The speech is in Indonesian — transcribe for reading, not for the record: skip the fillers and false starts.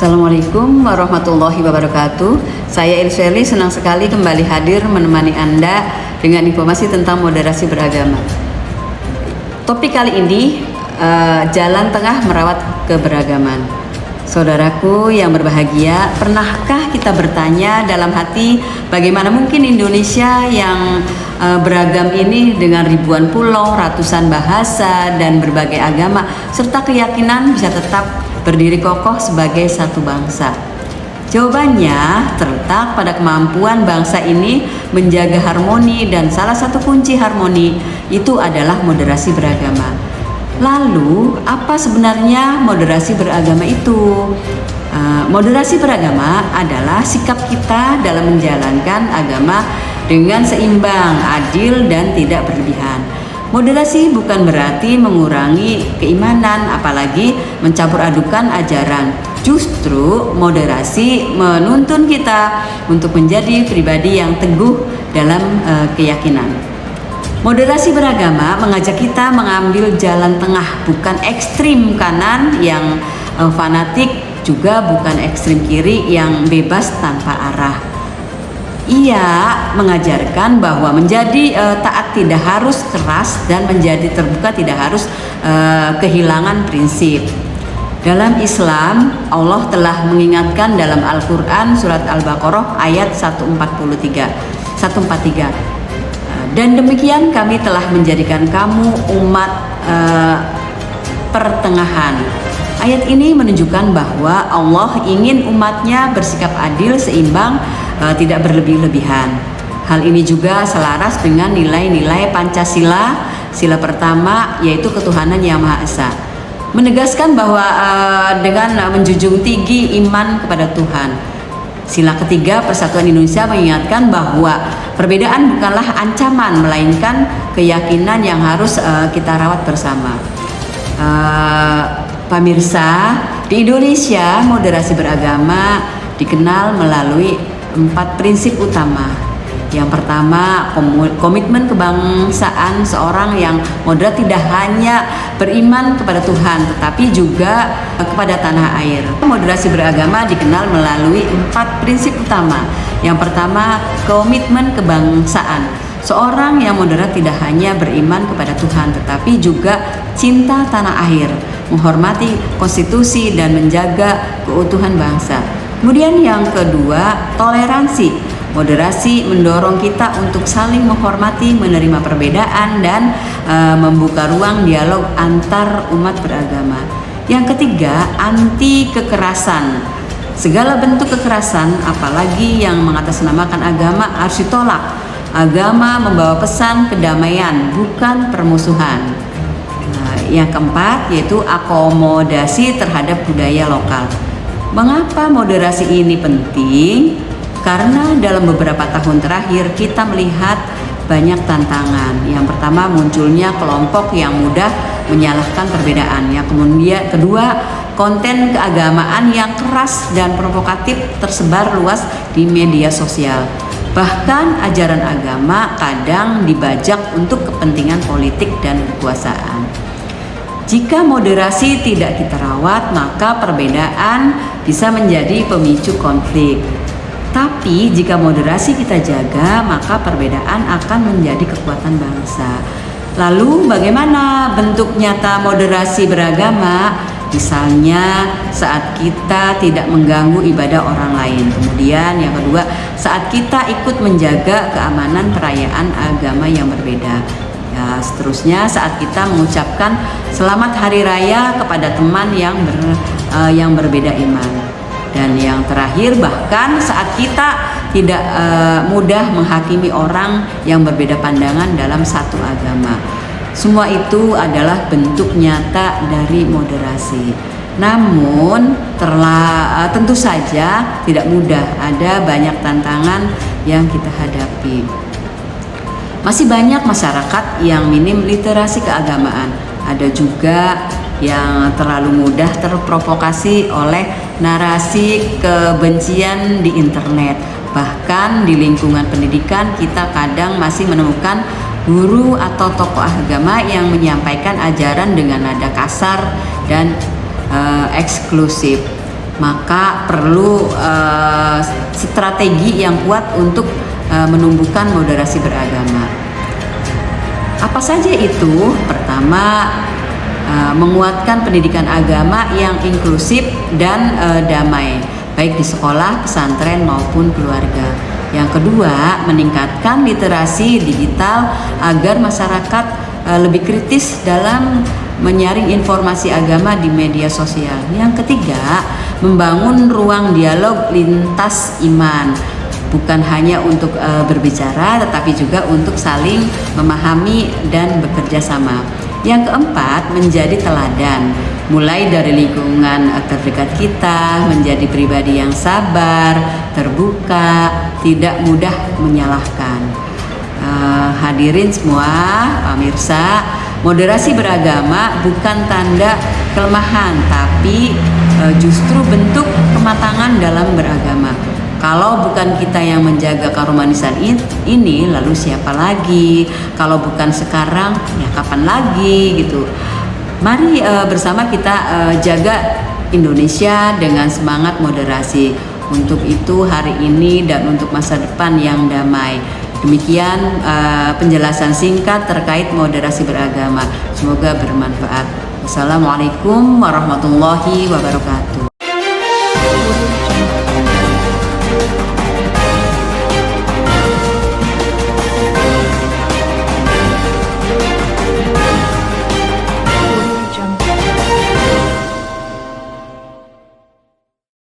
Assalamualaikum warahmatullahi wabarakatuh. Saya Irseli, senang sekali kembali hadir menemani Anda dengan informasi tentang moderasi beragama. Topik kali ini, jalan tengah merawat keberagaman. Saudaraku yang berbahagia, pernahkah kita bertanya dalam hati bagaimana mungkin Indonesia yang beragam ini dengan ribuan pulau, ratusan bahasa, dan berbagai agama serta keyakinan bisa tetap berdiri kokoh sebagai satu bangsa? Jawabannya terletak pada kemampuan bangsa ini menjaga harmoni, dan salah satu kunci harmoni itu adalah moderasi beragama. Lalu, apa sebenarnya moderasi beragama itu? Moderasi beragama adalah sikap kita dalam menjalankan agama dengan seimbang, adil, dan tidak berlebihan. Moderasi bukan berarti mengurangi keimanan, apalagi mencampur adukan ajaran. Justru moderasi menuntun kita untuk menjadi pribadi yang teguh dalam keyakinan. Moderasi beragama mengajak kita mengambil jalan tengah, bukan ekstrim kanan yang fanatik, juga bukan ekstrim kiri yang bebas tanpa arah. Ia mengajarkan bahwa menjadi taat tidak harus keras, dan menjadi terbuka tidak harus kehilangan prinsip. Dalam Islam, Allah telah mengingatkan dalam Al-Quran surat Al-Baqarah ayat 143. Dan demikian kami telah menjadikan kamu umat pertengahan. Ayat ini menunjukkan bahwa Allah ingin umatnya bersikap adil, seimbang, tidak berlebih-lebihan. Hal ini juga selaras dengan nilai-nilai Pancasila. Sila pertama yaitu ketuhanan yang Maha Esa, menegaskan bahwa dengan menjunjung tinggi iman kepada Tuhan. Sila ketiga, Persatuan Indonesia, mengingatkan bahwa perbedaan bukanlah ancaman, melainkan keyakinan yang harus kita rawat bersama. Pemirsa, di Indonesia moderasi beragama dikenal melalui 4 prinsip utama. Yang pertama, komitmen kebangsaan. Seorang yang moderat tidak hanya beriman kepada Tuhan, tetapi juga kepada tanah air. Moderasi beragama dikenal melalui 4 prinsip utama. Yang pertama, komitmen kebangsaan. Seorang yang moderat tidak hanya beriman kepada Tuhan, tetapi juga cinta tanah air, menghormati konstitusi, dan menjaga keutuhan bangsa. Kemudian yang kedua, toleransi. Moderasi mendorong kita untuk saling menghormati, menerima perbedaan, dan membuka ruang dialog antar umat beragama. Yang ketiga, anti kekerasan. Segala bentuk kekerasan, apalagi yang mengatasnamakan agama, harus ditolak. Agama membawa pesan kedamaian, bukan permusuhan. Yang keempat, yaitu akomodasi terhadap budaya lokal. Mengapa moderasi ini penting? Karena dalam beberapa tahun terakhir kita melihat banyak tantangan. Yang pertama, munculnya kelompok yang mudah menyalahkan perbedaan. Yang kemudian kedua, konten keagamaan yang keras dan provokatif tersebar luas di media sosial. Bahkan ajaran agama kadang dibajak untuk kepentingan politik dan kekuasaan. Jika moderasi tidak kita rawat, maka perbedaan bisa menjadi pemicu konflik. Tapi jika moderasi kita jaga, maka perbedaan akan menjadi kekuatan bangsa. Lalu bagaimana bentuk nyata moderasi beragama? Misalnya saat kita tidak mengganggu ibadah orang lain. Kemudian yang kedua, saat kita ikut menjaga keamanan perayaan agama yang berbeda. Ya, seterusnya saat kita mengucapkan selamat hari raya kepada teman yang berbeda iman. Dan yang terakhir, bahkan saat kita tidak mudah menghakimi orang yang berbeda pandangan dalam satu agama. Semua itu adalah bentuk nyata dari moderasi. Namun tentu saja tidak mudah, ada banyak tantangan yang kita hadapi. Masih banyak masyarakat yang minim literasi keagamaan. Ada juga yang terlalu mudah terprovokasi oleh narasi kebencian di internet. Bahkan di lingkungan pendidikan kita kadang masih menemukan guru atau tokoh agama yang menyampaikan ajaran dengan nada kasar dan eksklusif. Maka perlu strategi yang kuat untuk menumbuhkan moderasi beragama. Apa saja itu? Pertama, menguatkan pendidikan agama yang inklusif dan damai, baik di sekolah, pesantren maupun keluarga. Yang kedua, meningkatkan literasi digital agar masyarakat lebih kritis dalam menyaring informasi agama di media sosial. Yang ketiga, membangun ruang dialog lintas iman, bukan hanya untuk berbicara, tetapi juga untuk saling memahami dan bekerja sama. Yang keempat, menjadi teladan, mulai dari lingkungan terdekat kita, menjadi pribadi yang sabar, terbuka, tidak mudah menyalahkan. Hadirin semua, pemirsa, moderasi beragama bukan tanda kelemahan, tapi justru bentuk kematangan dalam beragama. Kalau bukan kita yang menjaga keharmonisan ini, lalu siapa lagi? Kalau bukan sekarang, ya kapan lagi gitu. Mari bersama kita jaga Indonesia dengan semangat moderasi. Untuk itu hari ini dan untuk masa depan yang damai. Demikian penjelasan singkat terkait moderasi beragama. Semoga bermanfaat. Wassalamualaikum warahmatullahi wabarakatuh.